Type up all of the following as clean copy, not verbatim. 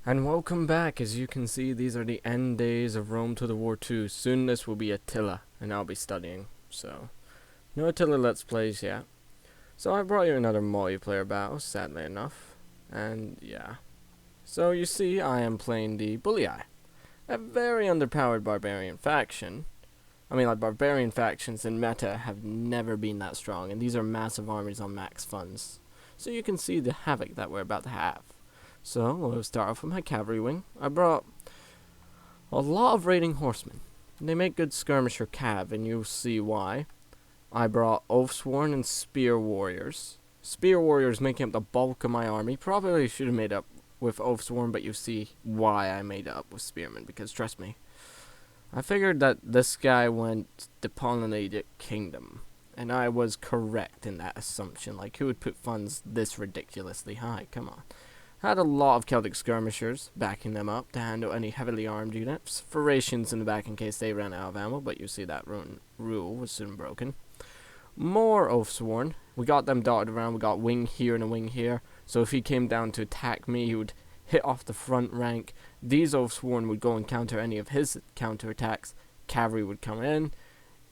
And welcome back. As you can see, these are the end days of Rome to the War 2. Soon this will be Attila, and I'll be studying. So, no Attila Let's Plays yet. So I brought you another multiplayer battle, sadly enough. And yeah. So you see, I am playing the Bully, a very underpowered barbarian faction. I mean, like, barbarian factions in meta have never been that strong, and these are massive armies on max funds. So you can see the havoc that we're about to have. So, we'll start off with my cavalry wing. I brought a lot of raiding horsemen. They make good skirmisher cav, and you'll see why. I brought Oathsworn and Spear Warriors. Spear Warriors making up the bulk of my army. Probably should have made up with Oathsworn, but you'll see why I made it up with Spearmen, because trust me, I figured that this guy went the Pollinated Kingdom, and I was correct in that assumption. Like, who would put funds this ridiculously high? Come on. Had a lot of Celtic skirmishers backing them up to handle any heavily armed units. For rations in the back in case they ran out of ammo, but you see that rule was soon broken. More Oathsworn. We got them dotted around. We got wing here and a wing here. So if he came down to attack me, he would hit off the front rank. These Oathsworn would go and counter any of his counterattacks. Cavalry would come in.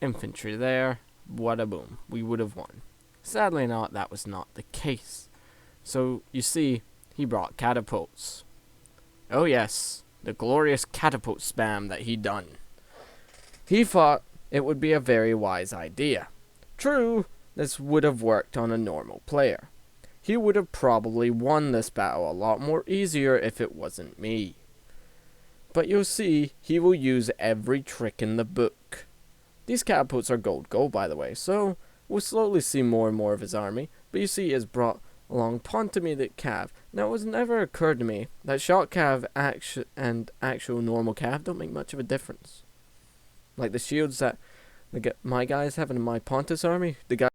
Infantry there. Wada boom. We would have won. Sadly not, that was not the case. So you see, he brought catapults. Oh yes, the glorious catapult spam that he done. He thought it would be a very wise idea. True, this would have worked on a normal player. He would have probably won this battle a lot more easier if it wasn't me. But you'll see, he will use every trick in the book. These catapults are gold, by the way, so we'll slowly see more and more of his army. But you see, he has brought along Pontomidic cav. Now, it was never occurred to me that shot cav and actual normal cav don't make much of a difference. Like the shields that my guys have in my Pontus army, the guys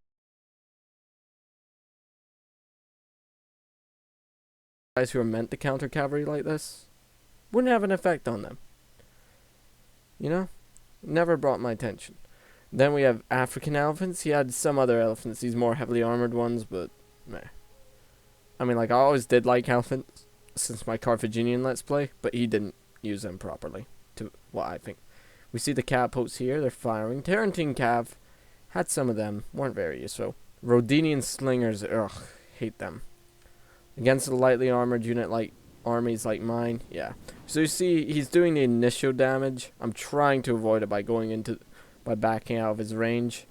who are meant to counter cavalry like this, wouldn't have an effect on them. You know? Never brought my attention. Then we have African elephants. He had some other elephants, these more heavily armored ones, but meh. I mean, like, I always did like elephants since my Carthaginian Let's Play, but he didn't use them properly, to what I think. We see the catapults here, they're firing. Tarentine cav had some of them, weren't very useful. Rhodinian slingers, ugh, hate them. Against a lightly armored unit like armies like mine, yeah. So you see, he's doing the initial damage. I'm trying to avoid it by backing out of his range.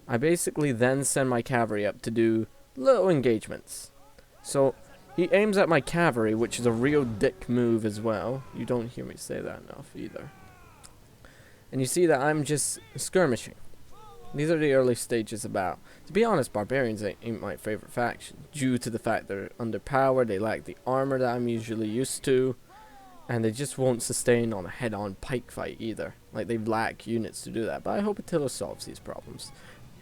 I basically then send my cavalry up to do little engagements. So, he aims at my cavalry, which is a real dick move as well. You don't hear me say that enough either. And you see that I'm just skirmishing. These are the early stages of battle. To be honest, barbarians ain't my favorite faction, due to the fact they're underpowered, they lack the armor that I'm usually used to, and they just won't sustain on a head-on pike fight either. Like, they lack units to do that, but I hope Attila solves these problems.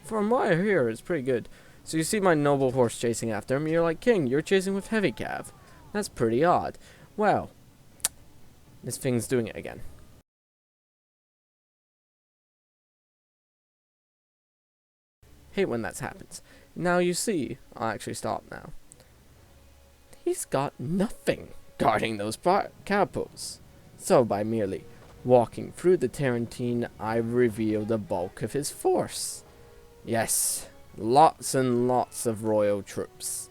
From what I hear, it's pretty good. So you see my noble horse chasing after him, you're like, King, you're chasing with heavy cav. That's pretty odd. Well, this thing's doing it again. Hate when that happens. Now you see, I'll actually stop now. He's got nothing guarding those catapults. So by merely walking through the Tarentine, I reveal the bulk of his force. Yes. Lots and lots of royal troops.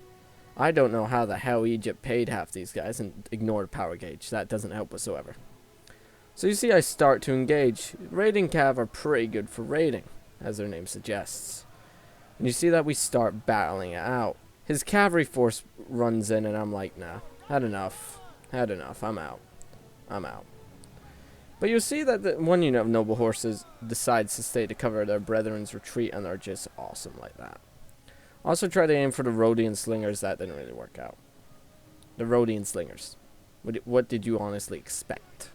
I don't know how the hell Egypt paid half these guys and ignored power gauge. That doesn't help whatsoever. So you see I start to engage. Raiding cav are pretty good for raiding, as their name suggests. And you see that we start battling it out. His cavalry force runs in and I'm like, nah, had enough. Had enough. I'm out. I'm out. But you'll see that the one unit of noble horses decides to stay to cover their brethren's retreat and are just awesome like that. Also try to aim for the Rhodian slingers. That didn't really work out. The Rhodian slingers. What did you honestly expect?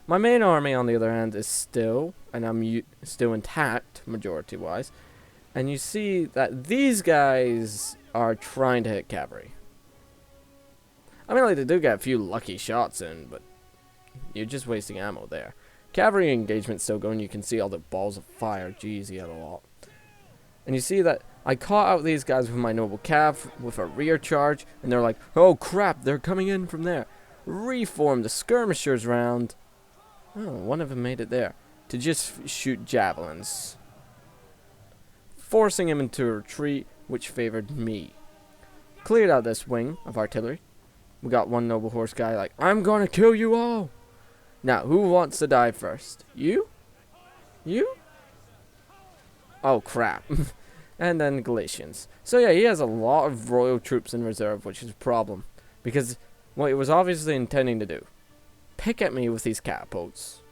My main army, on the other hand, is still, and I'm still intact, majority-wise. And you see that these guys are trying to hit cavalry. I mean, like, they do get a few lucky shots in, but you're just wasting ammo there. Cavalry engagement's still going. You can see all the balls of fire. Jeez, he had a lot. And you see that I caught out these guys with my noble cav with a rear charge, and they're like, oh crap, they're coming in from there. reform the skirmishers round. Oh, one of them made it there. To just shoot javelins. Forcing him into a retreat, which favored me. Cleared out this wing of artillery. We got one noble horse guy like, I'm gonna kill you all. Now, who wants to die first? You? You? Oh, crap. And then Galatians. So yeah, he has a lot of royal troops in reserve, which is a problem. Because what he was obviously intending to do. Pick at me with these catapults.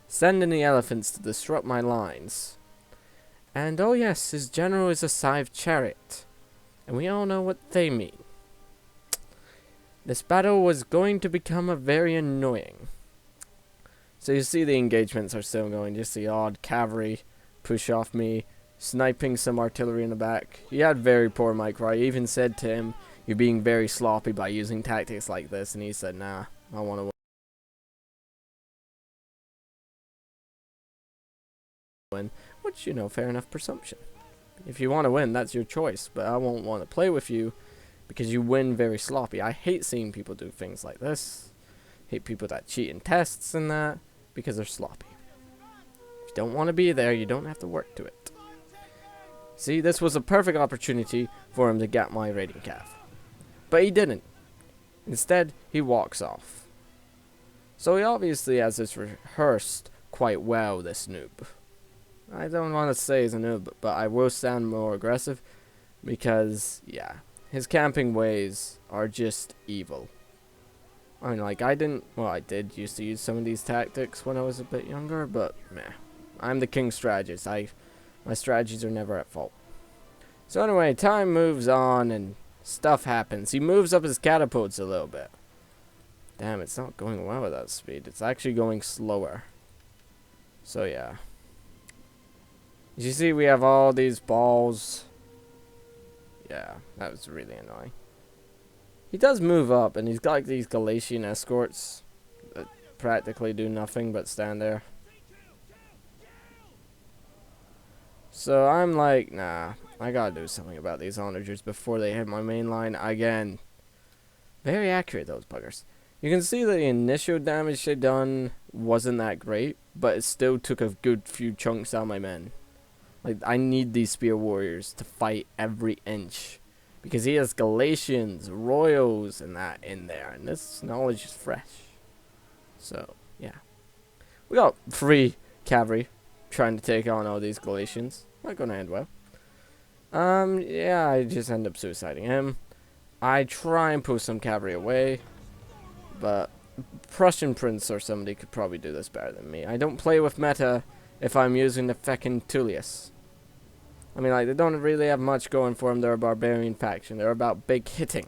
Send in the elephants to disrupt my lines. And oh yes, his general is a scythe chariot. And we all know what they mean. This battle was going to become very annoying. So you see the engagements are still going. Just the odd cavalry push off me. Sniping some artillery in the back. He had very poor micro. I even said to him, you're being very sloppy by using tactics like this. And he said, nah, I want to win. Which, you know, fair enough presumption. If you want to win, that's your choice. But I won't want to play with you because you win very sloppy. I hate seeing people do things like this. Hate people that cheat in tests and that because they're sloppy. If you don't want to be there, you don't have to work to it. See, this was a perfect opportunity for him to get my raiding cav. But he didn't. Instead, he walks off. So he obviously has this rehearsed quite well, this noob. I don't want to say he's a noob, but I will sound more aggressive. Because, yeah, his camping ways are just evil. I mean, like, I did used to use some of these tactics when I was a bit younger, but, meh. I'm the Kingstrategist. My strategies are never at fault. So anyway, time moves on and stuff happens. He moves up his catapults a little bit. Damn, it's not going well at that speed. It's actually going slower. So yeah. As you see, we have all these balls. Yeah, that was really annoying. He does move up, and he's got like these Galatian escorts that practically do nothing but stand there. So I'm like, nah, I gotta do something about these onagers before they hit my main line again. Very accurate, those buggers. You can see that the initial damage they done wasn't that great, but it still took a good few chunks out of my men. Like, I need these spear warriors to fight every inch. Because he has Galatians, Royals, and that in there. And this knowledge is fresh. So, yeah. We got 3 cavalry trying to take on all these Galatians. Not gonna end well. Yeah, I just end up suiciding him. I try and pull some cavalry away. But Prussian Prince or somebody could probably do this better than me. I don't play with meta if I'm using the feckin' Tullius. I mean, like, they don't really have much going for them. They're a barbarian faction. They're about big hitting.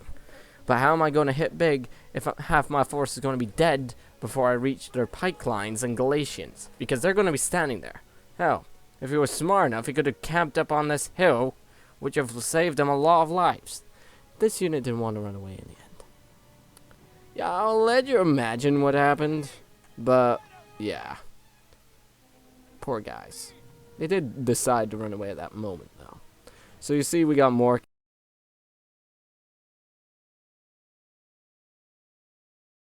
But how am I going to hit big if half my force is going to be dead before I reach their pike lines and Galatians? Because they're going to be standing there. Hell, if he was smart enough, he could have camped up on this hill, which would have saved him a lot of lives. This unit didn't want to run away in the end. Yeah, I'll let you imagine what happened. But, yeah. Poor guys. They did decide to run away at that moment, though. So you see, we got more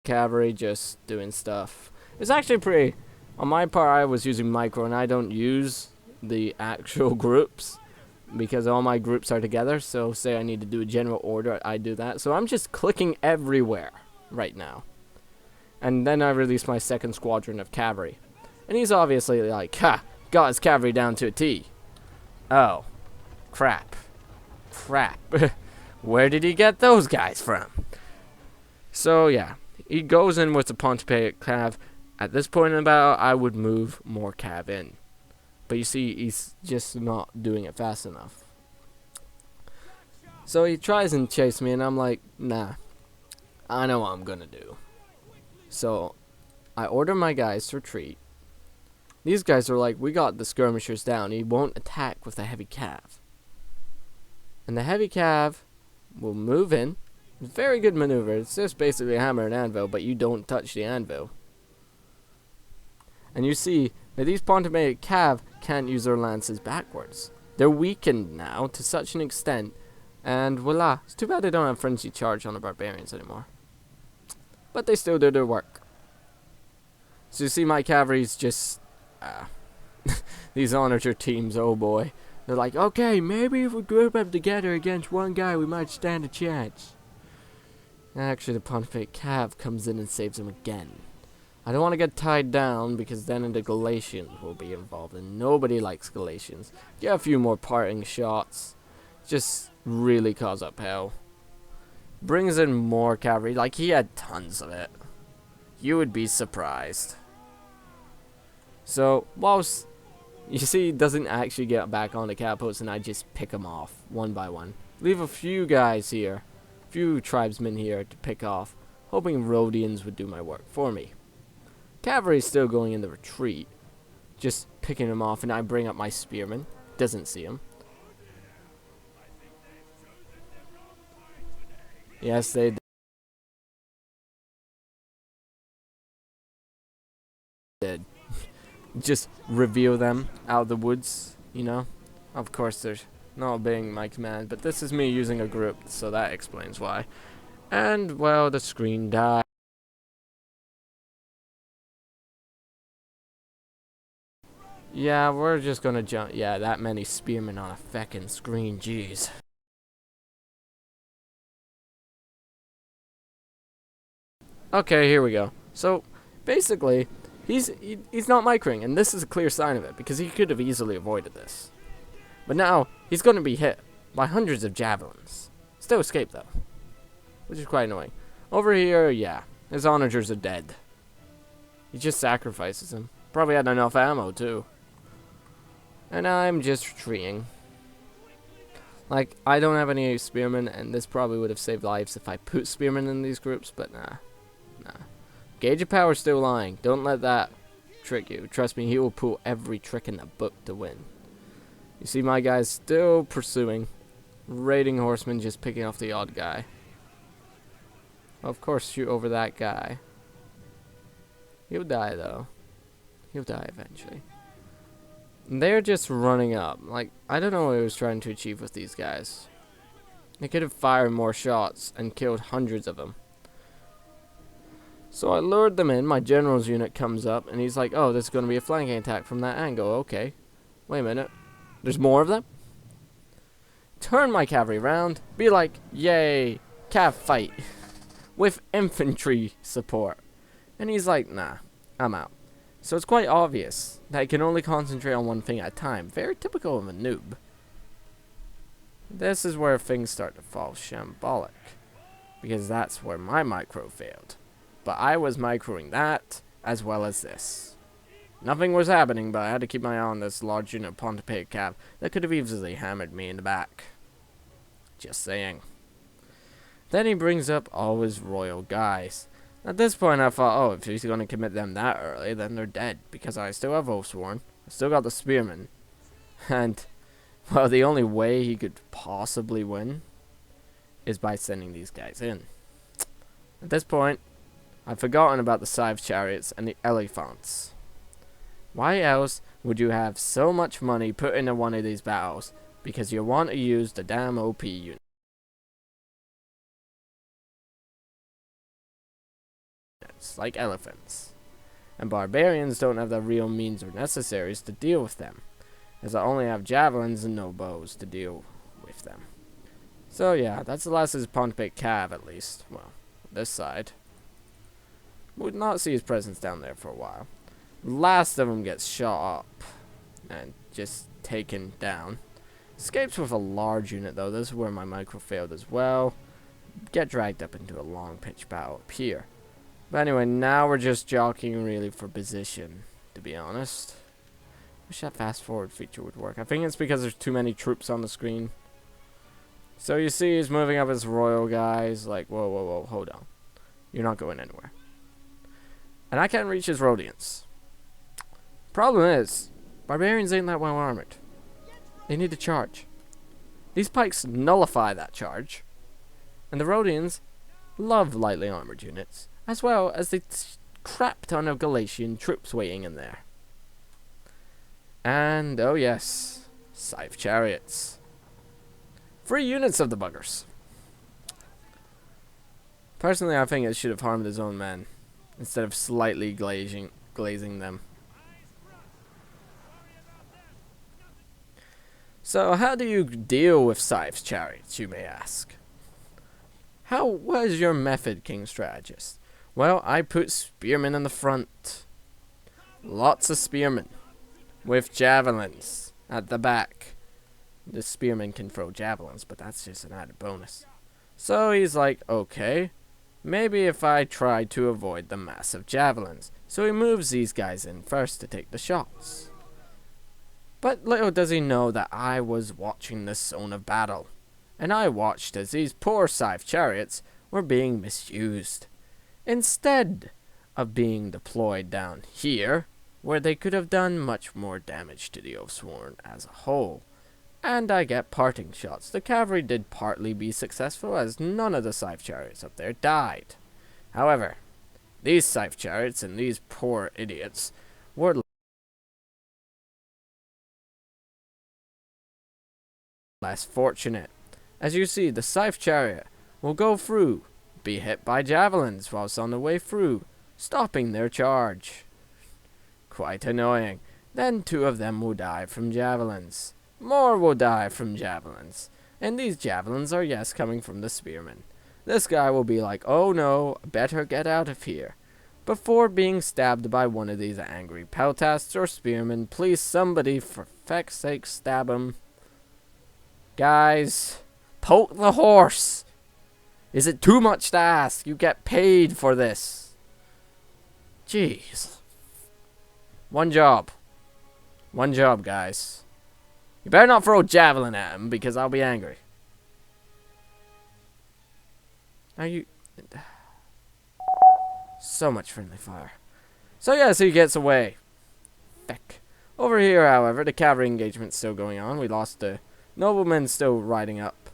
cavalry just doing stuff. It's actually pretty... On my part, I was using micro, and I don't use the actual groups because all my groups are together. So say I need to do a general order, I do that. So I'm just clicking everywhere right now. And then I release my second squadron of cavalry. And he's obviously like, ha! Got his cavalry down to a T. Oh. Crap. Crap. Where did he get those guys from? So, yeah. He goes in with the Pontificate cav. At this point in the battle, I would move more cav in. But you see, he's just not doing it fast enough. So he tries and chase me, and I'm like, nah. I know what I'm gonna do. So, I order my guys to retreat. These guys are like, we got the skirmishers down. He won't attack with the heavy cav. And the heavy cav will move in. Very good maneuver. It's just basically a hammer and anvil, but you don't touch the anvil. And you see that these Pontificate cav can't use their lances backwards. They're weakened now to such an extent. And voila. It's too bad they don't have frenzy charge on the barbarians anymore. but they still do their work. So you see my cavalry's just... these onager teams, oh boy. They're like, okay, maybe if we group up together against one guy, we might stand a chance. And actually, the Pontificate Cav comes in and saves him again. I don't want to get tied down, because then the Galatians will be involved, and nobody likes Galatians. Get a few more parting shots. Just really cause up hell. Brings in more cavalry, like he had tons of it. You would be surprised. So, whilst... You see, he doesn't actually get back on the catapults, and I just pick them off, one by one. Leave a few guys here, a few tribesmen here to pick off, hoping Rhodians would do my work for me. Cavalry's still going in the retreat, just picking them off, and I bring up my spearman. Doesn't see him. Yes, they did. Just reveal them out of the woods, you know. Of course, there's not obeying my command, but this is me using a group, so that explains why. And, well, the screen died. Yeah, we're just gonna jump. Yeah, that many spearmen on a feckin' screen, jeez. Okay, here we go. So, basically, he's not microing, and this is a clear sign of it, because he could have easily avoided this. But now, he's going to be hit by hundreds of javelins. Still escaped, though, which is quite annoying. Over here, yeah, his onagers are dead. He just sacrifices them. Probably had enough ammo, too. And I'm just retreating. Like, I don't have any spearmen, and this probably would have saved lives if I put spearmen in these groups, but nah. Gauge of power still lying. Don't let that trick you. Trust me, he will pull every trick in the book to win. You see my guys still pursuing. Raiding horsemen, just picking off the odd guy. Of course, shoot over that guy. He'll die, though. He'll die eventually. They're just running up. Like, I don't know what he was trying to achieve with these guys. They could have fired more shots and killed hundreds of them. So I lured them in, my general's unit comes up, and he's like, oh, this is going to be a flanking attack from that angle, okay. Wait a minute, there's more of them? Turn my cavalry around, be like, yay, cav fight, with infantry support. And he's like, nah, I'm out. So it's quite obvious that he can only concentrate on one thing at a time, very typical of a noob. This is where things start to fall shambolic, because that's where my micro failed. But I was microing that, as well as this. Nothing was happening, but I had to keep my eye on this large unit of Pontificate Cav that could have easily hammered me in the back. Just saying. Then he brings up all his royal guys. At this point I thought, oh, if he's going to commit them that early, then they're dead, because I still have Oathsworn, I still got the Spearmen, and, well, the only way he could possibly win is by sending these guys in. At this point, I've forgotten about the Scythe Chariots and the Elephants. Why else would you have so much money put into one of these battles? Because you want to use the damn OP units, like elephants. And barbarians don't have the real means or necessaries to deal with them, as I only have javelins and no bows to deal with them. So yeah, that's the last of his Pontificate Cav, at least. Well, this side. Would not see his presence down there for a while. Last of them gets shot up and just taken down. Escapes with a large unit, though. This is where my micro failed as well. Get dragged up into a long pitch battle up here. But anyway, now we're just jockeying really for position, to be honest. Wish that fast forward feature would work. I think it's because there's too many troops on the screen. So you see he's moving up his royal guys, like, whoa, whoa, whoa, hold on. You're not going anywhere. And I can't reach his Rhodians. Problem is, barbarians ain't that well armored. They need to charge. These pikes nullify that charge. And the Rhodians love lightly armored units, as well as the crap ton of Galatian troops waiting in there. And, oh yes, Scythe Chariots. 3 units of the buggers. Personally, I think it should have harmed his own men, instead of slightly glazing them. So, how do you deal with Scythe's chariots, you may ask? What is your method, Kingstrategist? Well, I put spearmen in the front. Lots of spearmen. With javelins at the back. The spearmen can throw javelins, but that's just an added bonus. So he's like, okay, maybe if I try to avoid the massive javelins. So he moves these guys in first to take the shots. But little does he know that I was watching the zone of battle. And I watched as these poor Scythe chariots were being misused. Instead of being deployed down here, where they could have done much more damage to the Oathsworn as a whole. And I get parting shots. The cavalry did partly be successful, as none of the Scythe chariots up there died. However, these Scythe chariots and these poor idiots were less fortunate. As you see, the Scythe chariot will go through, be hit by javelins whilst on the way through, stopping their charge. Quite annoying. Then 2 of them will die from javelins. More will die from javelins. And these javelins are, yes, coming from the spearmen. This guy will be like, oh no, better get out of here. Before being stabbed by one of these angry peltasts or spearmen, please somebody, for feck's sake, stab him. Guys, poke the horse. Is it too much to ask? You get paid for this. Jeez. One job. One job, guys. You better not throw a javelin at him, because I'll be angry. Are you... So much friendly fire. So yes, he gets away. Feck. Over here, however, the cavalry engagement's still going on. We lost the noblemen still riding up.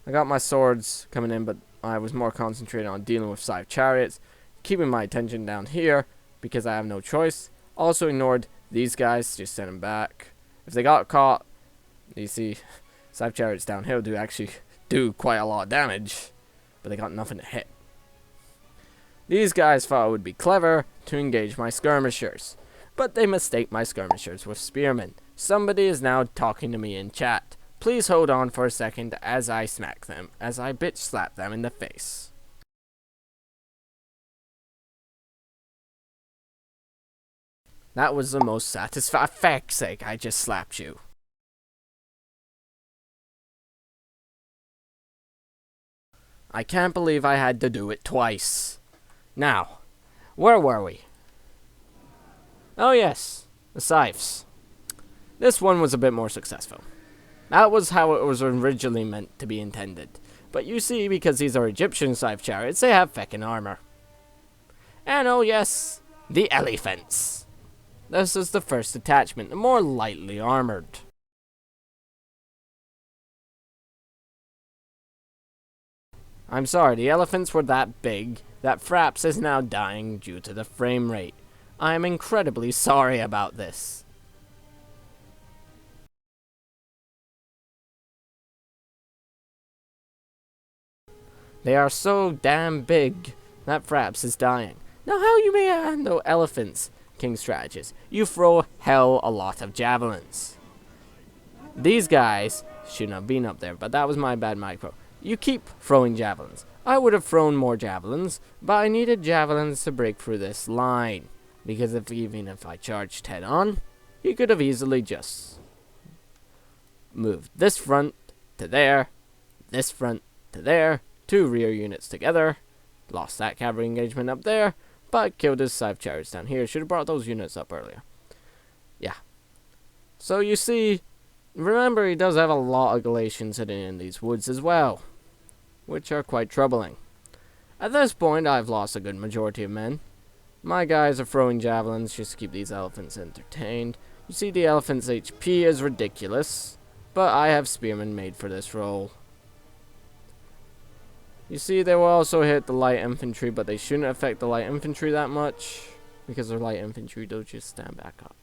I got my swords coming in, but I was more concentrated on dealing with Scythe chariots, keeping my attention down here, because I have no choice. Also ignored these guys, just sent them back. If they got caught, you see, Scythe chariots downhill do actually do quite a lot of damage, but they got nothing to hit. These guys thought it would be clever to engage my skirmishers, but they mistake my skirmishers with spearmen. Somebody is now talking to me in chat. Please hold on for a second as I smack them, as I bitch slap them in the face. That was the most satisfying. Feck's sake, I just slapped you. I can't believe I had to do it twice. Now, where were we? Oh yes, the Scythes. This one was a bit more successful. That was how it was originally meant to be intended. But you see, because these are Egyptian Scythe chariots, they have feckin' armor. And oh yes, the elephants. This is the first attachment, the more lightly armored. I'm sorry, the elephants were that big that Fraps is now dying due to the frame rate. I am incredibly sorry about this. They are so damn big that Fraps is dying. Now how you may handle elephants, Kingstrategist? You throw hell a lot of javelins. These guys shouldn't have been up there, but that was my bad micro. You keep throwing javelins. I would have thrown more javelins, but I needed javelins to break through this line. Because even if I charged head on, he could have easily just moved this front to there, this front to there, 2 rear units together, lost that cavalry engagement up there, but killed his Scythe chariots down here. Should have brought those units up earlier. Yeah. So you see, remember he does have a lot of Galatians hidden in these woods as well, which are quite troubling. At this point, I've lost a good majority of men. My guys are throwing javelins just to keep these elephants entertained. You see, the elephant's HP is ridiculous, but I have spearmen made for this role. You see, they will also hit the light infantry, but they shouldn't affect the light infantry that much, because their light infantry do just stand back up.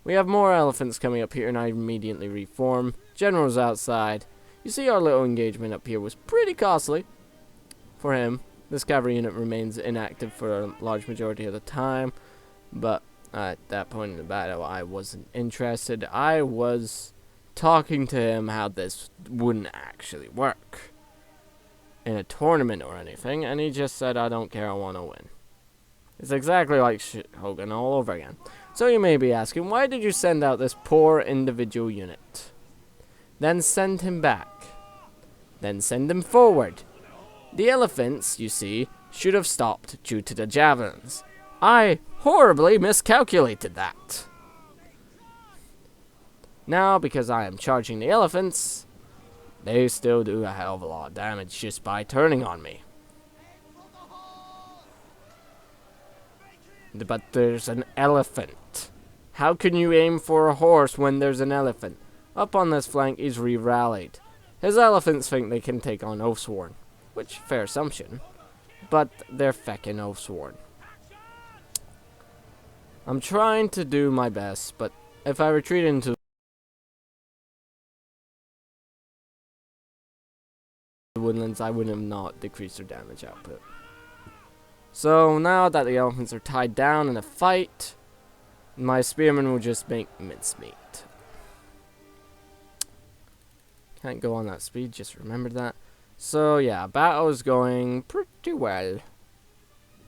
We have more elephants coming up here, and I immediately reform. General's outside. You see, our little engagement up here was pretty costly for him, This cavalry unit remains inactive for a large majority of the time, but at that point in the battle, I wasn't interested. I was talking to him how this wouldn't actually work in a tournament or anything, and he just said, I don't care, I want to win. It's exactly like Hogan all over again. So you may be asking, why did you send out this poor individual unit? Then send him back. Then send him forward. The elephants, you see, should have stopped due to the javelins. I horribly miscalculated that. Now, because I am charging the elephants, they still do a hell of a lot of damage just by turning on me. But there's an elephant. How can you aim for a horse when there's an elephant? Up on this flank, he's re-rallied. His elephants think they can take on Oathsworn, which, fair assumption, but they're feckin' Oathsworn. I'm trying to do my best, but if I retreat into the woodlands, I would have not decreased their damage output. So now that the elephants are tied down in a fight, my spearmen will just make mincemeat. Can't go on that speed, just remember that. So yeah, battle is going pretty well.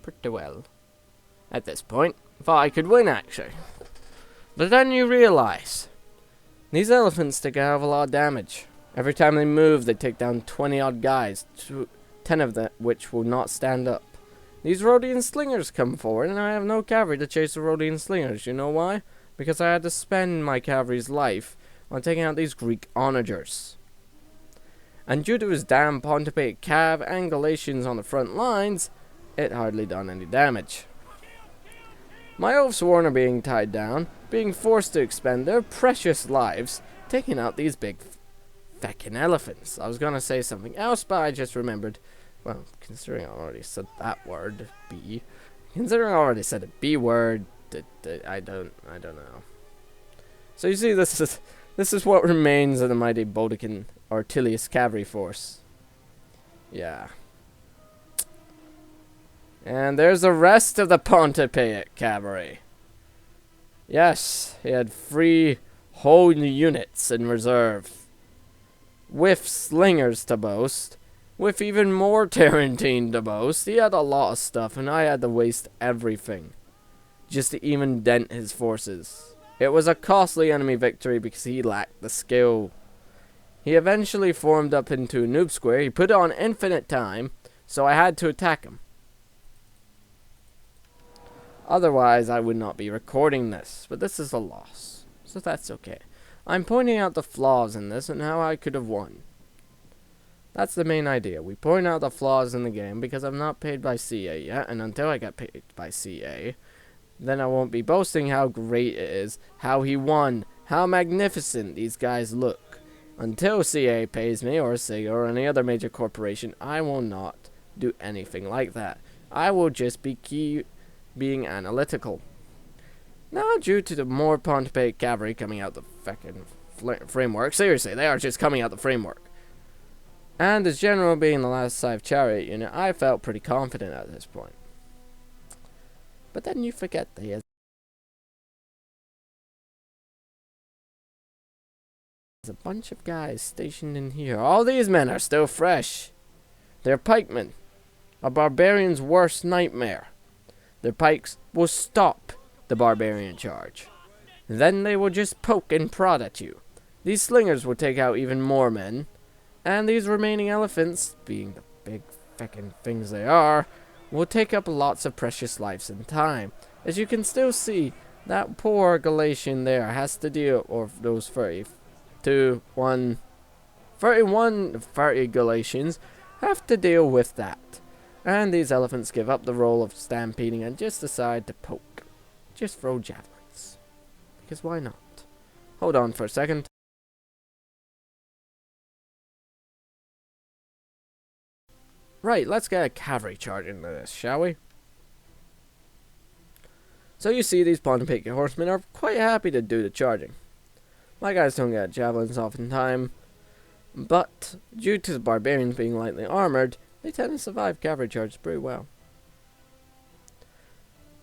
Pretty well. At this point, thought I could win actually. But then you realize, these elephants take a hell of a lot of damage. Every time they move, they take down 20 odd guys, 10 of them which will not stand up. These Rhodian slingers come forward, and I have no cavalry to chase the Rhodian slingers. You know why? Because I had to spend my cavalry's life on taking out these Greek onagers. And due to his damn Pontificate Cav and Galatians on the front lines, it hardly done any damage. My Oathsworn are being tied down, being forced to expend their precious lives, taking out these big feckin' elephants. I was gonna say something else, but I just remembered. Well, considering I already said that word, B. Considering I already said a B word, I don't know. So you see, this is what remains of the mighty Boudiccan Artilius cavalry force. Yeah. And there's the rest of the Pontificate cavalry. Yes, he had 3 whole units in reserve, with slingers to boast. With even more Tarantine to boast, he had a lot of stuff, and I had to waste everything just to even dent his forces. It was a costly enemy victory because he lacked the skill. He eventually formed up into a noob square. He put on infinite time, so I had to attack him. Otherwise, I would not be recording this, but this is a loss, so that's okay. I'm pointing out the flaws in this and how I could have won. That's the main idea. We point out the flaws in the game because I'm not paid by CA yet, and until I get paid by CA, then I won't be boasting how great it is, how he won, how magnificent these guys look. Until CA pays me, or SIG, or any other major corporation, I will not do anything like that. I will just be being analytical. Now, due to the more Pontificate cavalry coming out the fucking framework, seriously, they are just coming out the framework. And as general being the last Scythe chariot unit, I felt pretty confident at this point. But then you forget that he has a bunch of guys stationed in here. All these men are still fresh. They're pikemen, a barbarian's worst nightmare. Their pikes will stop the barbarian charge. Then they will just poke and prod at you. These slingers will take out even more men. And these remaining elephants, being the big feckin' things they are, will take up lots of precious lives and time. As you can still see, that poor Galatian there has to deal, or those 30 Galatians have to deal with that. And these elephants give up the role of stampeding and just decide to poke. Just throw javelins. Because why not? Hold on for a second. Right, let's get a cavalry charge into this, shall we? So you see, these Pontificate horsemen are quite happy to do the charging. My guys don't get javelins off in time, but due to the barbarians being lightly armored, They tend to survive cavalry charges pretty well.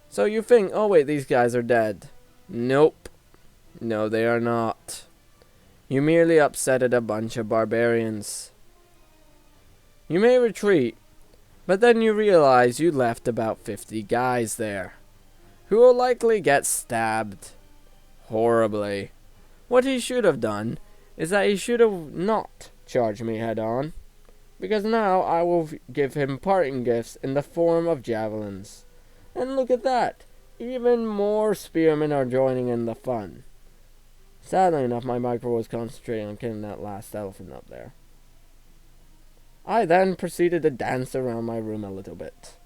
So you think, oh wait, these guys are dead. Nope. No, they are not. You merely upsetted a bunch of barbarians. You may retreat, but then you realize you left about 50 guys there, who will likely get stabbed horribly. What he should have done is that he should have not charged me head on, because now I will give him parting gifts in the form of javelins. And look at that, even more spearmen are joining in the fun. Sadly enough, my micro was concentrating on killing that last elephant up there. I then proceeded to dance around my room a little bit.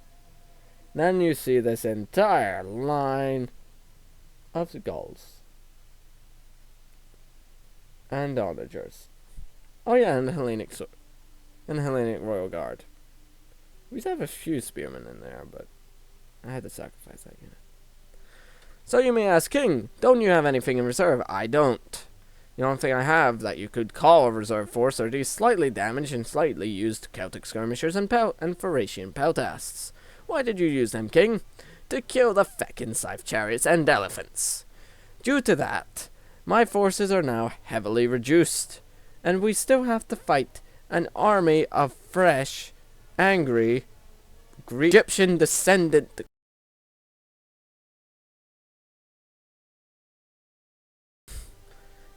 Then you see this entire line of Gauls and onagers. Oh yeah, and Hellenic Royal Guard. We used to have a few spearmen in there, but I had to sacrifice that unit. So you may ask, King, don't you have anything in reserve? I don't. The only thing I have that you could call a reserve force are these slightly damaged and slightly used Celtic skirmishers and Thracian peltasts. Why did you use them, King? To kill the feckin' scythe chariots and elephants. Due to that, my forces are now heavily reduced, and we still have to fight an army of fresh, angry, Egyptian descendant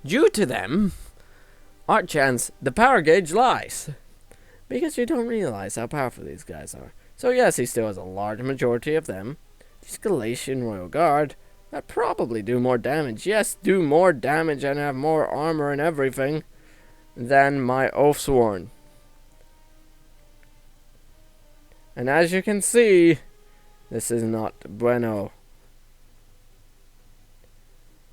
due to them, our chance, the power gauge lies. Because you don't realize how powerful these guys are. So yes, he still has a large majority of them. These Galatian Royal Guard, that probably do more damage. Yes, do more damage and have more armor and everything than my Oathsworn. And as you can see, this is not bueno.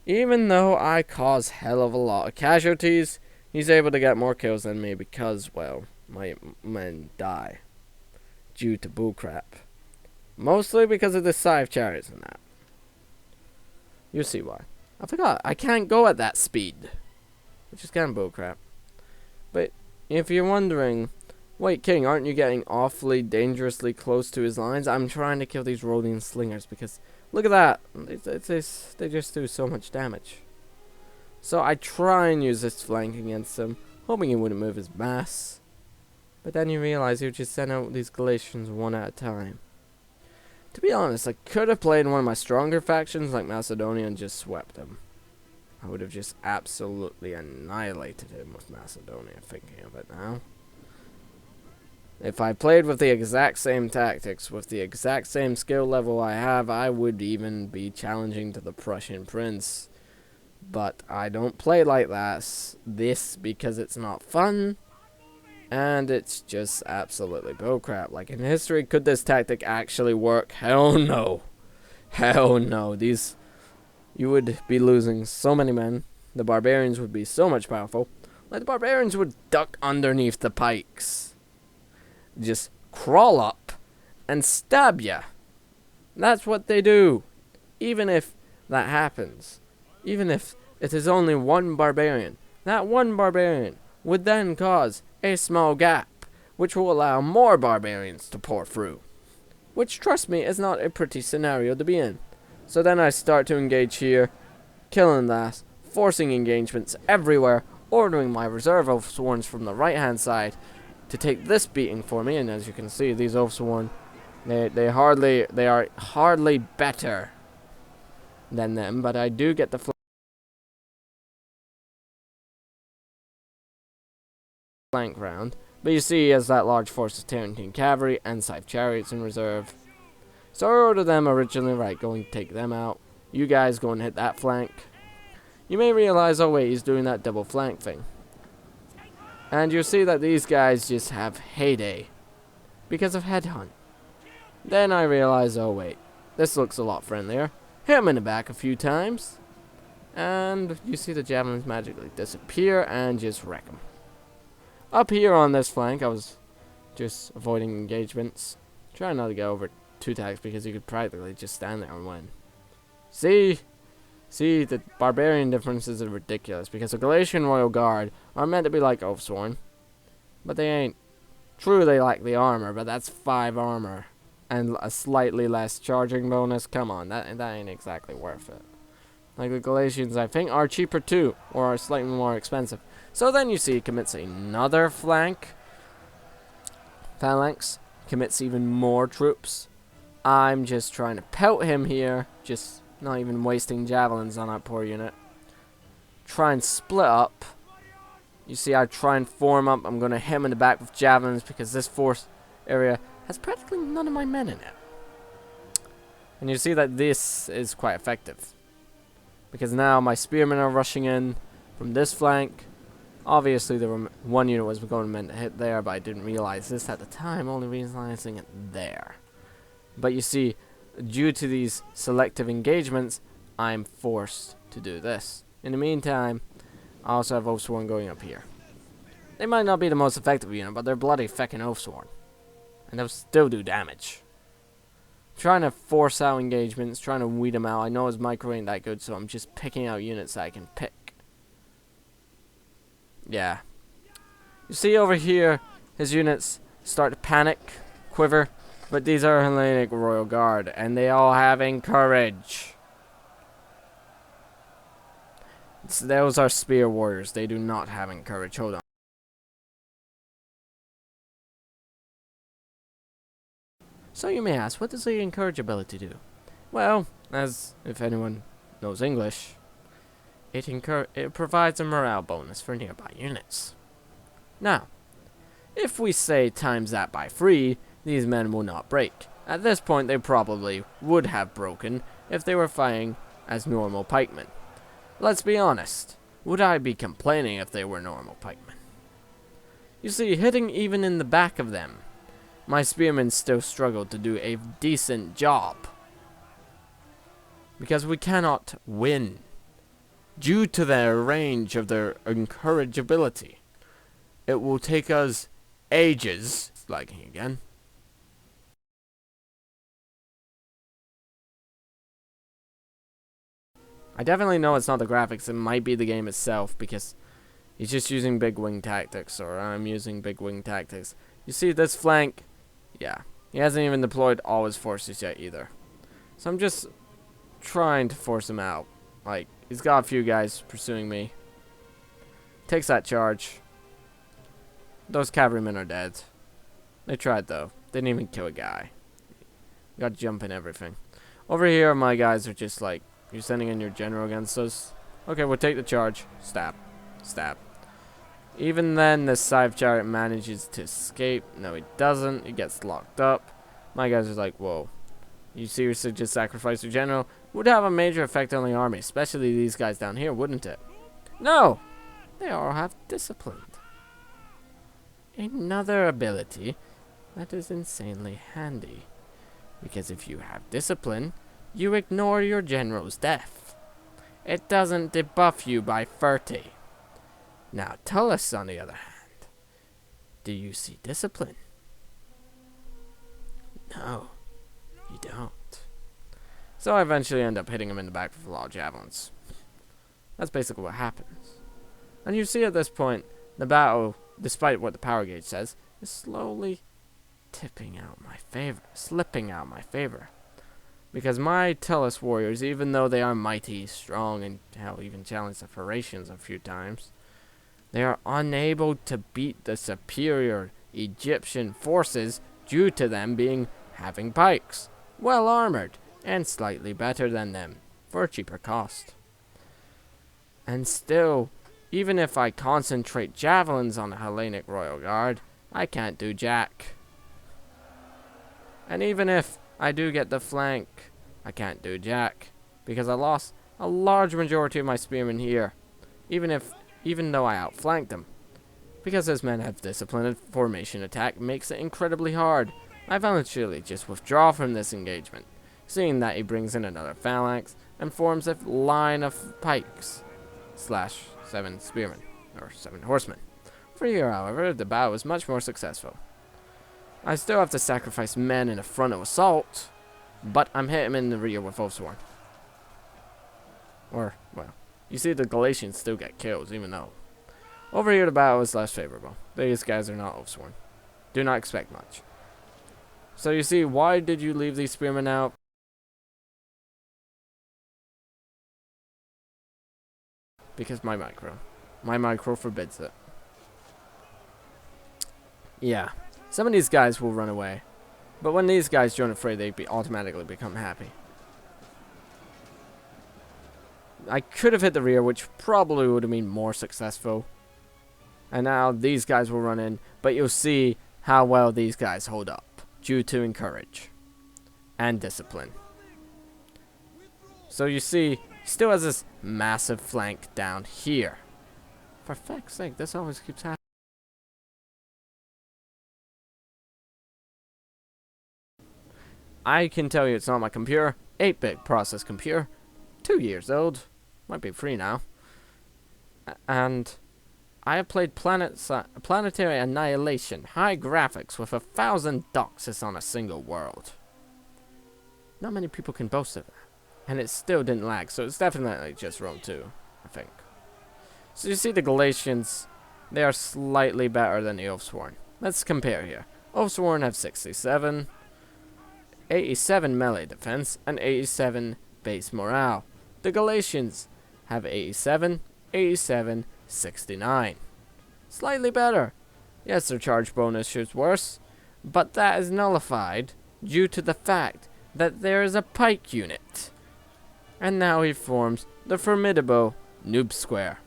Even though I cause hell of a lot of casualties, he's able to get more kills than me because, well, my men die due to bullcrap. Mostly because of the scythe chariots and that. You see why. I forgot, I can't go at that speed, which is kind of bullcrap. But if you're wondering, wait, King, aren't you getting awfully dangerously close to his lines? I'm trying to kill these Rhodian slingers because look at that. They just do so much damage. So I try and use this flank against him, hoping he wouldn't move his mass. But then you realize you just send out these Galatians one at a time. To be honest, I could have played one of my stronger factions like Macedonia and just swept him. I would have just absolutely annihilated him with Macedonia, thinking of it now. If I played with the exact same tactics, with the exact same skill level I have, I would even be challenging to the Prussian Prince. But I don't play like this because it's not fun, and it's just absolutely bullcrap. Like in history, could this tactic actually work? Hell no. Hell no. You would be losing so many men. The barbarians would be so much powerful. Like the barbarians would duck underneath the pikes. Just crawl up and stab ya. That's what they do. Even if that happens. Even if it is only one barbarian. That one barbarian would then cause a small gap, which will allow more barbarians to pour through. Which, trust me, is not a pretty scenario to be in. So then I start to engage here, killing that, forcing engagements everywhere, ordering my reserve Oathsworns from the right hand side to take this beating for me. And as you can see, these Oathsworn, they are hardly better than them, but I do get the flank round. But you see he has that large force of Tarentine cavalry and scythe chariots in reserve. So I ordered them originally, right, go and take them out. You guys go and hit that flank. You may realize, oh wait, he's doing that double flank thing. And you'll see that these guys just have heyday because of headhunt. Then I realize, oh wait, this looks a lot friendlier. Hit him in the back a few times. And you see the javelins magically disappear and just wreck them. Up here on this flank, I was just avoiding engagements. Trying not to go over two tags because you could practically just stand there and win. See, the barbarian differences are ridiculous because the Galatian Royal Guard are meant to be like Oathsworn, but they ain't. True, they lack the armor, but that's 5 armor. And a slightly less charging bonus. Come on, that ain't exactly worth it. Like the Galatians, I think, are cheaper too, or are slightly more expensive. So then you see, he commits another phalanx, commits even more troops. I'm just trying to pelt him here, just not even wasting javelins on that poor unit. Try and split up. You see, I try and form up. I'm going to hit him in the back with javelins because this force area has practically none of my men in it. And you see that this is quite effective. Because now my spearmen are rushing in from this flank. Obviously, one unit was going meant to hit there, but I didn't realize this at the time, only realizing it there. But you see, due to these selective engagements, I'm forced to do this. In the meantime, I also have Oathsworn going up here. They might not be the most effective unit, but they're bloody feckin' Oathsworn. And they'll still do damage. Trying to force out engagements, trying to weed them out. I know his micro ain't that good, so I'm just picking out units that I can pick. Yeah. You see over here, his units start to panic, quiver, but these are Hellenic Royal Guard, and they all have encourage. Those are spear warriors. They do not have encourage. Hold on. So you may ask, what does the encourage ability do? Well, as if anyone knows English, it provides a morale bonus for nearby units. Now, if we say times that by 3, these men will not break. At this point, they probably would have broken if they were fighting as normal pikemen. Let's be honest, would I be complaining if they were normal pikemen? You see, hitting even in the back of them, my spearmen still struggled to do a decent job. Because we cannot win due to their range of their encourage ability. It will take us ages. Lagging again. I definitely know it's not the graphics, it might be the game itself, because he's just using big wing tactics, or I'm using big wing tactics. You see this flank? Yeah. He hasn't even deployed all his forces yet either. So I'm just trying to force him out. Like, he's got a few guys pursuing me. Takes that charge. Those cavalrymen are dead. They tried though. Didn't even kill a guy. Got jump and everything. Over here, my guys are just like, you're sending in your general against us. Okay, we'll take the charge. Stab. Stab. Even then, the Scythe Chariot manages to escape. No, he doesn't. He gets locked up. My guys are like, whoa. You seriously just sacrificed your general? Would have a major effect on the army, especially these guys down here, wouldn't it? No! They all have discipline. Another ability that is insanely handy. Because if you have discipline, you ignore your general's death. It doesn't debuff you by 30. Now, Tullus, on the other hand, do you see discipline? No, you don't. So I eventually end up hitting him in the back with a lot of javelins. That's basically what happens. And you see at this point, the battle, despite what the power gauge says, is slowly slipping out my favor. Because my Tullus warriors, even though they are mighty, strong, and hell, even challenge the Phoenicians a few times, they are unable to beat the superior Egyptian forces due to them having pikes, well armored, and slightly better than them, for a cheaper cost. And still, even if I concentrate javelins on the Hellenic Royal Guard, I can't do jack. And even if I do get the flank, I can't do jack, because I lost a large majority of my spearmen here, even though I outflanked them. Because his men have disciplined formation attack makes it incredibly hard. I eventually just withdraw from this engagement, seeing that he brings in another phalanx and forms a line of pikes / 7 spearmen, or 7 horsemen. For here, however, the battle was much more successful. I still have to sacrifice men in the front of assault, but I'm hitting him in the rear with Oathsworn. Or, well, you see the Galatians still get kills, even though. Over here the battle is less favorable. These guys are not Oathsworn. Do not expect much. So you see, why did you leave these spearmen out? Because my micro forbids it. Yeah, some of these guys will run away, but when these guys join a fray, they automatically become happy. I could have hit the rear, which probably would have been more successful. And now these guys will run in, but you'll see how well these guys hold up, due to courage and discipline. So you see, he still has this massive flank down here. For feck's sake, this always keeps happening. I can tell you it's not my computer. 8-bit process computer. 2 years old. Might be free now. And I have played Planetary Annihilation. High graphics with 1,000 doxes on a single world. Not many people can boast of that. And it still didn't lag. So it's definitely just Rome 2, I think. So you see the Galatians. They are slightly better than the Oathsworn. Let's compare here. Oathsworn have 67. 87 melee defense, and 87 base morale. The Galatians have 87, 87, 69. Slightly better. Yes, their charge bonus is worse, but that is nullified due to the fact that there is a pike unit. And now he forms the formidable Noob Square.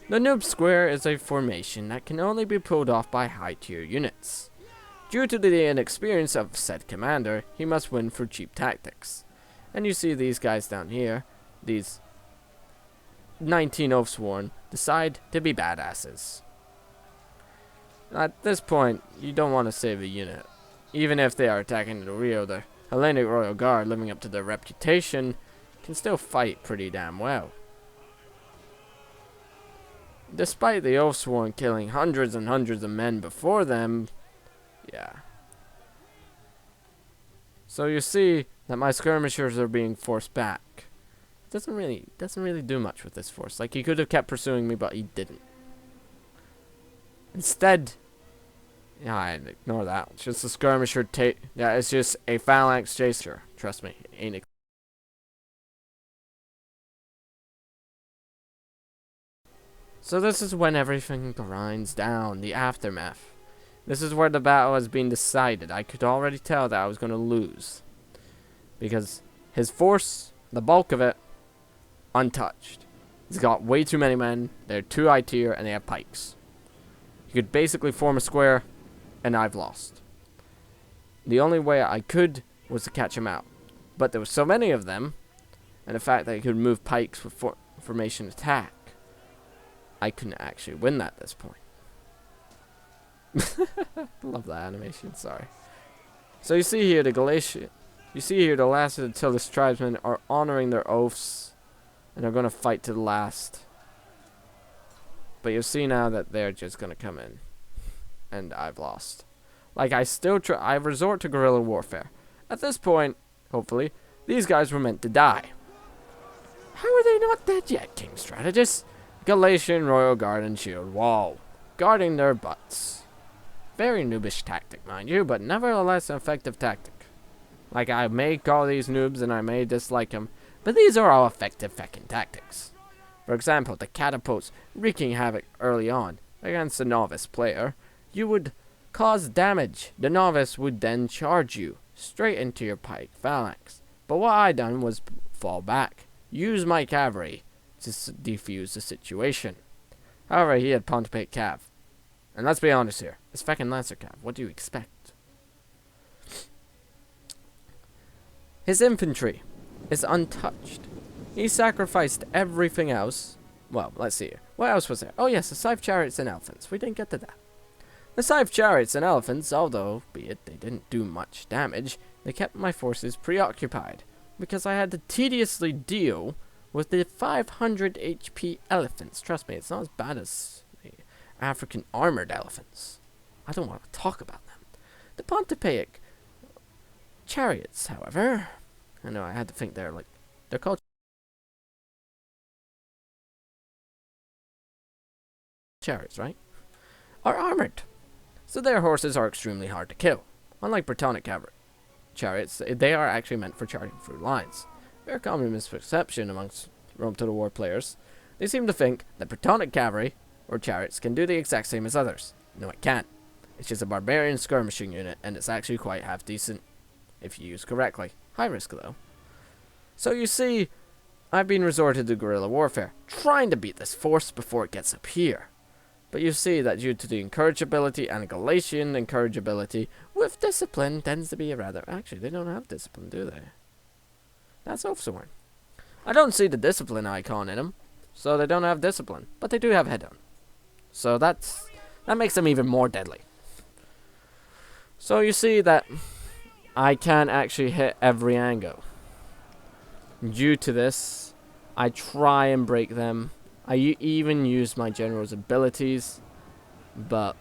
The Noob Square is a formation that can only be pulled off by high tier units. Due to the inexperience of said commander, he must win for cheap tactics. And you see these guys down here, these 19 Oathsworn, decide to be badasses. At this point, you don't want to save a unit. Even if they are attacking the rear, the Hellenic Royal Guard, living up to their reputation, can still fight pretty damn well. Despite the Oathsworn killing hundreds and hundreds of men before them, yeah. So you see that my skirmishers are being forced back. Doesn't really do much with this force. Like, he could have kept pursuing me, but he didn't. Instead, yeah, I ignore that. It's just a skirmisher yeah, it's just a phalanx chaser. Trust me, ain't it? So this is when everything grinds down, the aftermath. This is where the battle has been decided. I could already tell that I was going to lose. Because his force, the bulk of it, untouched. He's got way too many men. They're too high tier and they have pikes. He could basically form a square and I've lost. The only way I could was to catch him out. But there were so many of them, and the fact that he could move pikes with formation attack, I couldn't actually win that at this point. Love that animation, sorry. So you see here the last of the Tillis tribesmen are honoring their oaths and are going to fight to the last. But you'll see now that they're just going to come in. And I've lost. Like, I resort to guerrilla warfare. At this point, hopefully, these guys were meant to die. How are they not dead yet, Kingstrategist? Galatian Royal Guard and Shield Wall. Guarding their butts. Very noobish tactic, mind you, but nevertheless an effective tactic. Like, I may call these noobs and I may dislike them, but these are all effective feckin' tactics. For example, the catapults wreaking havoc early on against a novice player. You would cause damage. The novice would then charge you straight into your pike phalanx. But what I done was fall back, use my cavalry to defuse the situation. However, he had Pontificate Cav. And let's be honest here, it's feckin' Lancer Cav. What do you expect? His infantry is untouched. He sacrificed everything else. Well, let's see here. What else was there? Oh yes, the Scythe Chariots and Elephants. We didn't get to that. The Scythe Chariots and Elephants, although, be it they didn't do much damage, they kept my forces preoccupied, because I had to tediously deal with the 500 HP elephants. Trust me, it's not as bad as the African armored elephants. I don't want to talk about them. The Pontepeic chariots, however, I know I had to think they're called chariots, right? Are armored. so their horses are extremely hard to kill. Unlike Britannic cavalry chariots, they are actually meant for charging through lines. Very common misperception amongst Rome to the War players. They seem to think that Britannic cavalry or chariots can do the exact same as others. No, it can't. It's just a barbarian skirmishing unit, and it's actually quite half decent if you use correctly. High risk though. So you see, I've been resorted to guerrilla warfare, trying to beat this force before it gets up here. But you see that due to the encourageability and Galatian encourageability, with discipline tends to be a rather... Actually, they don't have discipline, do they? That's Oathsworn. I don't see the discipline icon in them, so they don't have discipline. But they do have head on. So that makes them even more deadly. So you see that I can actually hit every angle. Due to this, I try and break them. I even use my general's abilities, but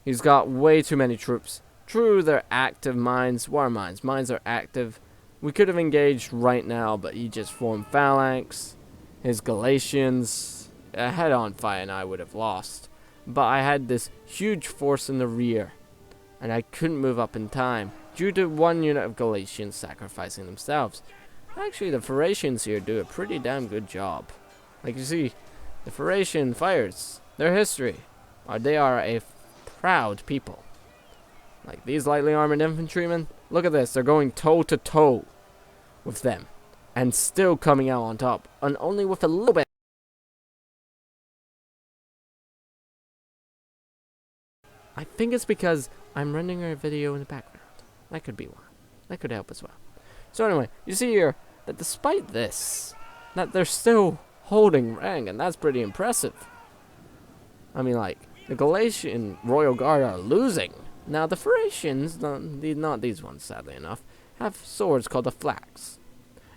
he's got way too many troops. True, they're active mines, war mines. Mines are active. We could have engaged right now, but he just formed phalanx. His Galatians, a head-on fight, and I would have lost. But I had this huge force in the rear, and I couldn't move up in time due to one unit of Galatians sacrificing themselves. Actually, the Phoracians here do a pretty damn good job. Like you see, the Phoracian fighters, their history, they are a proud people. Like these lightly armored infantrymen, look at this, they're going toe to toe with them, and still coming out on top, and only with a little bit. I think it's because I'm running a video in the background. That could be why. That could help as well. So anyway, you see here that despite this, that they're still holding rank, and that's pretty impressive. I mean, like, the Galatian Royal Guard are losing. Now, the Phoracians, not these ones, sadly enough, have swords called a flax.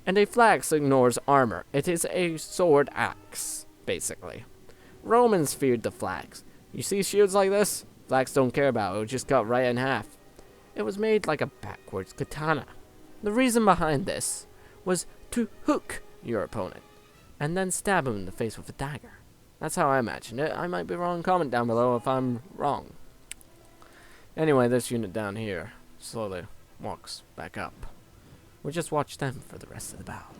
And a flax ignores armor. It is a sword axe, basically. Romans feared the flax. You see shields like this? Flax don't care about it. It was just cut right in half. It was made like a backwards katana. The reason behind this was to hook your opponent and then stab him in the face with a dagger. That's how I imagine it. I might be wrong. Comment down below if I'm wrong. Anyway, this unit down here slowly walks back up. We'll just watch them for the rest of the battle.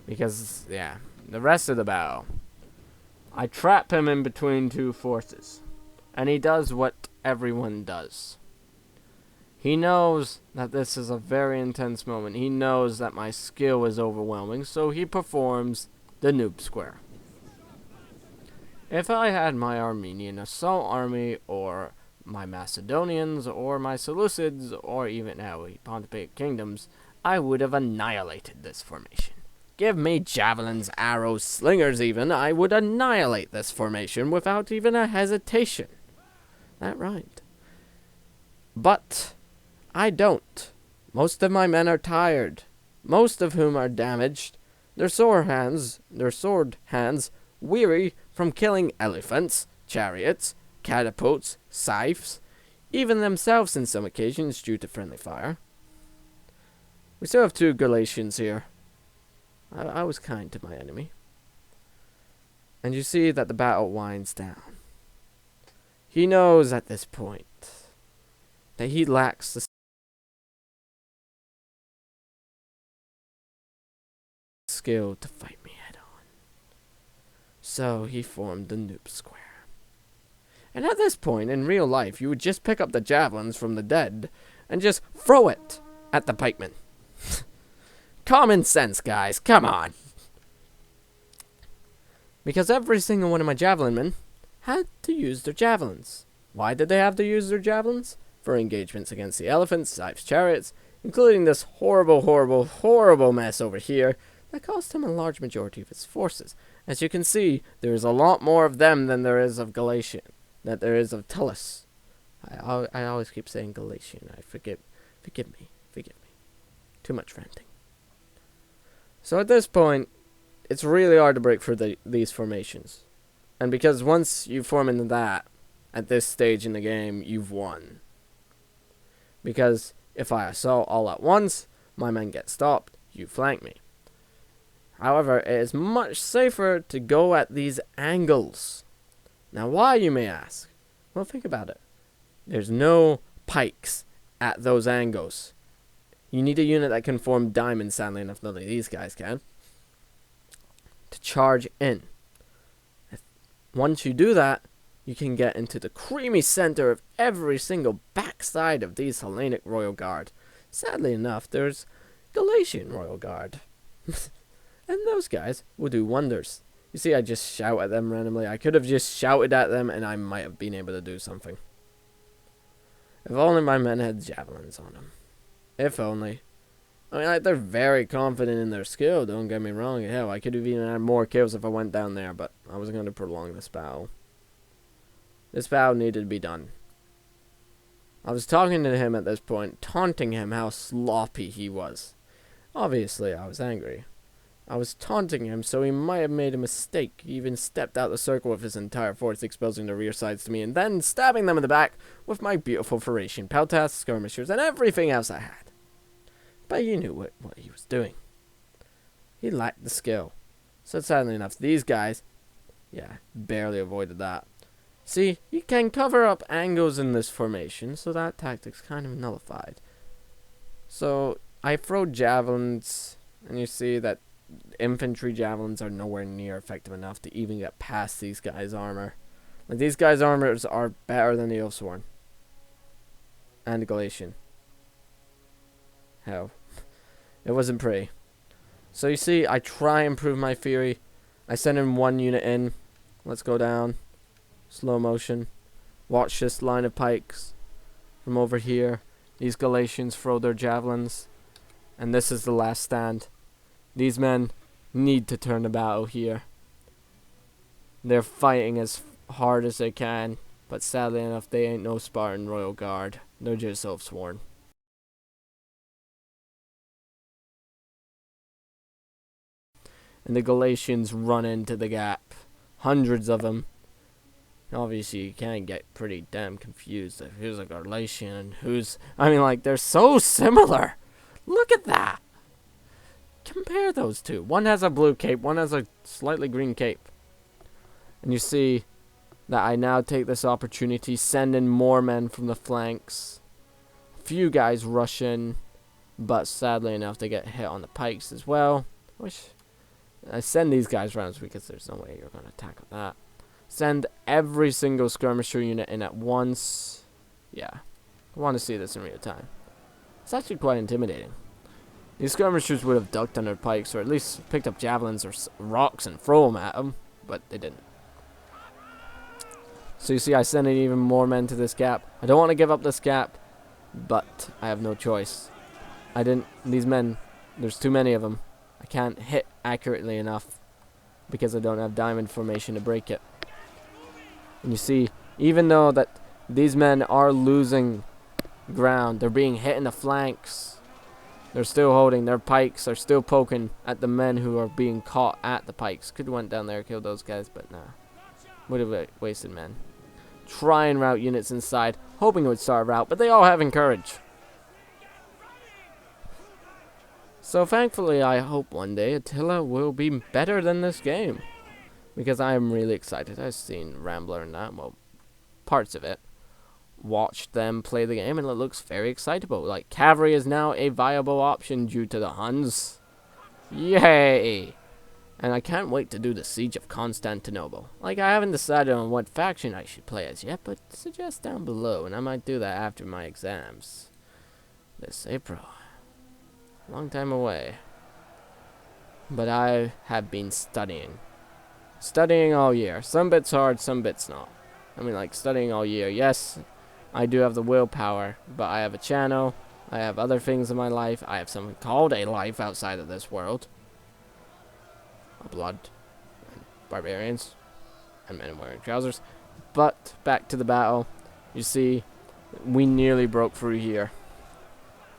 Because, yeah, the rest of the battle, I trap him in between two forces. And he does what everyone does. He knows that this is a very intense moment. He knows that my skill is overwhelming, so he performs the noob square. If I had my Armenian assault army, or my Macedonians, or my Seleucids, or even now Pontific kingdoms, I would have annihilated this formation. Give me javelins, arrows, slingers even, I would annihilate this formation without even a hesitation. That right. But I don't. Most of my men are tired, most of whom are damaged, their sword hands weary from killing elephants, chariots, catapults, scythes, even themselves in some occasions due to friendly fire. We still have two Galatians here. I was kind to my enemy. And you see that the battle winds down. He knows at this point that he lacks the skill to fight me head on. So he formed the noob square. And at this point, in real life, you would just pick up the javelins from the dead and just throw it at the pikemen. Common sense, guys, come on. Because every single one of my javelin men had to use their javelins. Why did they have to use their javelins? For engagements against the elephants, scythes, chariots, including this horrible mess over here that cost him a large majority of his forces. As you can see, there is a lot more of them than there is of Galatian, that there is of Tullus. I always keep saying Galatian. Forgive me. Too much ranting. So at this point, it's really hard to break through these formations. And because once you form into that, at this stage in the game, you've won. Because if I assault all at once, my men get stopped, you flank me. However, it is much safer to go at these angles. Now, why, you may ask? Well, think about it. There's no pikes at those angles. You need a unit that can form diamonds, sadly enough, none of these guys can, to charge in. Once you do that, you can get into the creamy center of every single backside of these Hellenic Royal Guard. Sadly enough, there's Galatian Royal Guard. And those guys will do wonders. You see, I just shout at them randomly. I could have just shouted at them and I might have been able to do something. If only my men had javelins on them. If only. I mean, like, they're very confident in their skill, don't get me wrong. Hell, I could have even had more kills if I went down there, but I wasn't going to prolong this battle. This battle needed to be done. I was talking to him at this point, taunting him how sloppy he was. Obviously, I was angry. I was taunting him, so he might have made a mistake. He even stepped out the circle with his entire force, exposing the rear sides to me, and then stabbing them in the back with my beautiful Thracian peltasts, skirmishers, and everything else I had. But he knew what he was doing. He lacked the skill. So sadly enough, these guys, yeah, barely avoided that. See, you can cover up angles in this formation, so that tactic's kind of nullified. So I throw javelins, and you see that infantry javelins are nowhere near effective enough to even get past these guys' armor. Like, these guys' armors are better than the Oathsworn and the Galatian. Hell, it wasn't pretty. So you see, I try and prove my theory. I send in one unit in. Let's go down. Slow motion. Watch this line of pikes from over here. These Galatians throw their javelins. And this is the last stand. These men need to turn the battle here. They're fighting as hard as they can. But sadly enough, they ain't no Spartan Royal Guard. They're just Oathsworn. And the Galatians run into the gap. Hundreds of them. Obviously, you can get pretty damn confused if who's a Galatian and who's... I mean, like, they're so similar. Look at that. Compare those two. One has a blue cape, one has a slightly green cape. And you see that I now take this opportunity, send in more men from the flanks. A few guys rush in, but sadly enough, they get hit on the pikes as well. Which, I send these guys rounds because there's no way you're going to tackle that. Send every single skirmisher unit in at once. Yeah, I want to see this in real time. It's actually quite intimidating. These skirmishers would have ducked under pikes, or at least picked up javelins or rocks and throw them at them, but they didn't. So you see, I send in even more men to this gap. I don't want to give up this gap, but I have no choice. These men, there's too many of them. I can't hit accurately enough because I don't have diamond formation to break it. And you see, even though that these men are losing ground, they're being hit in the flanks. They're still holding their pikes, are still poking at the men who are being caught at the pikes. Could have went down there, killed those guys, but nah. Would have wasted men. Try and route units inside, hoping it would start a rout, but they all have courage. So thankfully, I hope one day Attila will be better than this game. Because I am really excited. I've seen Rambler and that, well, parts of it. Watched them play the game and it looks very excitable. Like, cavalry is now a viable option due to the Huns. Yay! And I can't wait to do the Siege of Constantinople. Like, I haven't decided on what faction I should play as yet, but suggest down below, and I might do that after my exams. This April. Long time away. But I have been studying. Studying all year. Some bits hard, some bits not. I mean, like, studying all year. Yes, I do have the willpower, but I have a channel. I have other things in my life. I have something called a life outside of this world. Blood, and barbarians, and men wearing trousers. But back to the battle. You see, we nearly broke through here.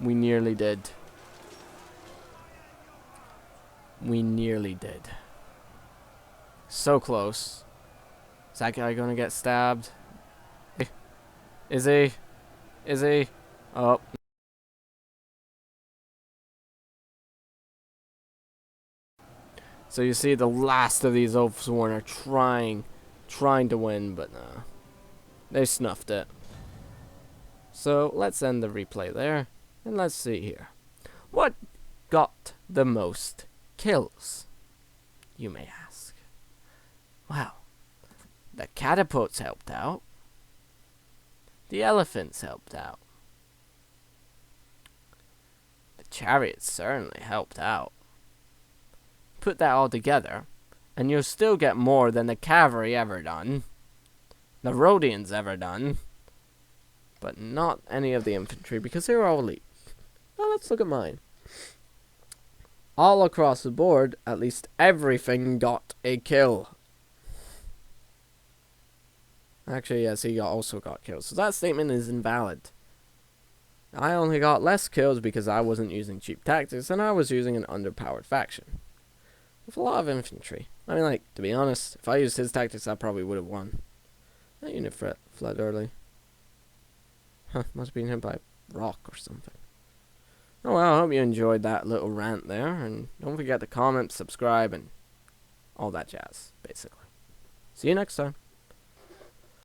We nearly did. We nearly did. So close. Is that guy gonna get stabbed? Is he? Is he? Oh. So you see the last of these Oathsworn are trying to win, but nah. They snuffed it. So let's end the replay there, and let's see here. What got the most kills, you may ask? Well, the catapults helped out. The elephants helped out. The chariots certainly helped out. Put that all together, and you'll still get more than the cavalry ever done, the Rhodians ever done, but not any of the infantry, because they were all elite. Now let's look at mine. All across the board, at least everything got a kill. Actually, yes, he also got kills. So that statement is invalid. I only got less kills because I wasn't using cheap tactics, and I was using an underpowered faction. With a lot of infantry. I mean, like, to be honest, if I used his tactics, I probably would have won. That unit fled early. Huh, must have been hit by a rock or something. Oh well, I hope you enjoyed that little rant there, and don't forget to comment, subscribe, and all that jazz, basically. See you next time.